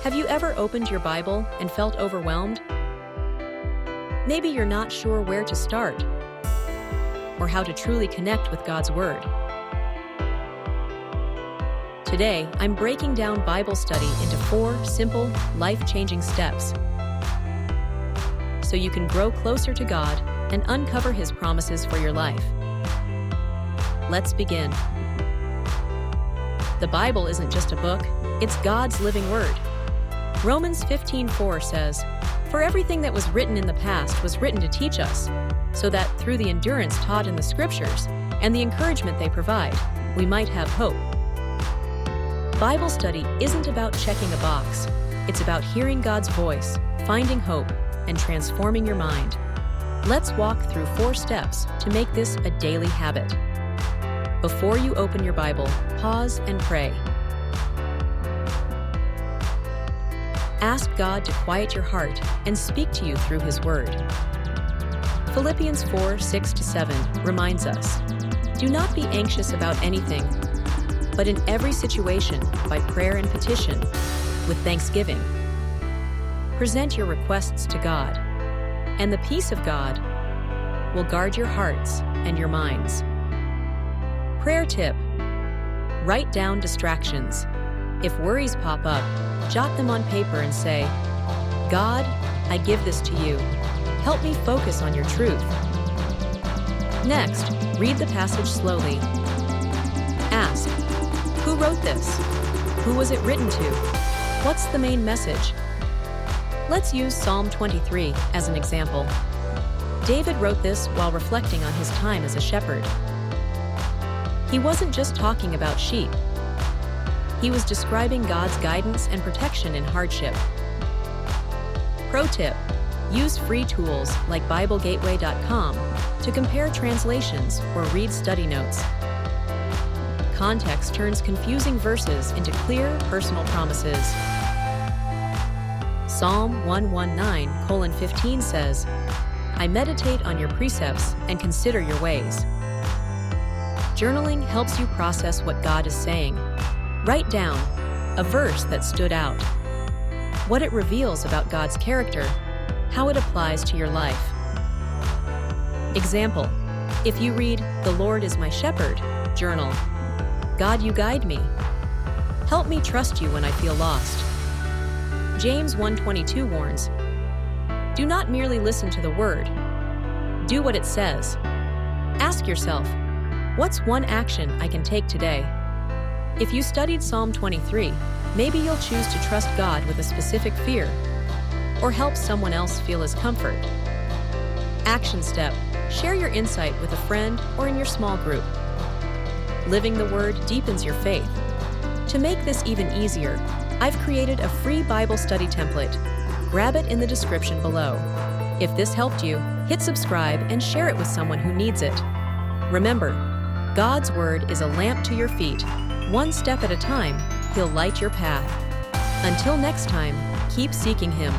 Have you ever opened your Bible and felt overwhelmed? Maybe you're not sure where to start or how to truly connect with God's Word. Today, I'm breaking down Bible study into 4 simple, life-changing steps so you can grow closer to God and uncover His promises for your life. Let's begin. The Bible isn't just a book, it's God's living Word. Romans 15:4 says, "For everything that was written in the past was written to teach us, so that through the endurance taught in the Scriptures and the encouragement they provide, we might have hope." Bible study isn't about checking a box. It's about hearing God's voice, finding hope, and transforming your mind. Let's walk through 4 steps to make this a daily habit. Before you open your Bible, pause and pray. Ask God to quiet your heart and speak to you through His Word. Philippians 4:6-7 reminds us, "Do not be anxious about anything, but in every situation, by prayer and petition, with thanksgiving, present your requests to God, and the peace of God will guard your hearts and your minds." Prayer tip: write down distractions. If worries pop up, jot them on paper and say, "God, I give this to you. Help me focus on your truth." Next, read the passage slowly. Ask, who wrote this? Who was it written to? What's the main message? Let's use Psalm 23 as an example. David wrote this while reflecting on his time as a shepherd. He wasn't just talking about sheep. He was describing God's guidance and protection in hardship. Pro tip: use free tools like BibleGateway.com to compare translations or read study notes. Context turns confusing verses into clear, personal promises. Psalm 119:15 says, "I meditate on your precepts and consider your ways." Journaling helps you process what God is saying. Write down a verse that stood out, what it reveals about God's character, how it applies to your life. Example: if you read, "The Lord is my shepherd," journal, "God, you guide me. Help me trust you when I feel lost." James 1:22 warns, "Do not merely listen to the word. Do what it says." Ask yourself, what's one action I can take today? If you studied Psalm 23, maybe you'll choose to trust God with a specific fear or help someone else feel His comfort. Action step: share your insight with a friend or in your small group. Living the Word deepens your faith. To make this even easier, I've created a free Bible study template. Grab it in the description below. If this helped you, hit subscribe and share it with someone who needs it. Remember, God's Word is a lamp to your feet. One step at a time, He'll light your path. Until next time, keep seeking Him.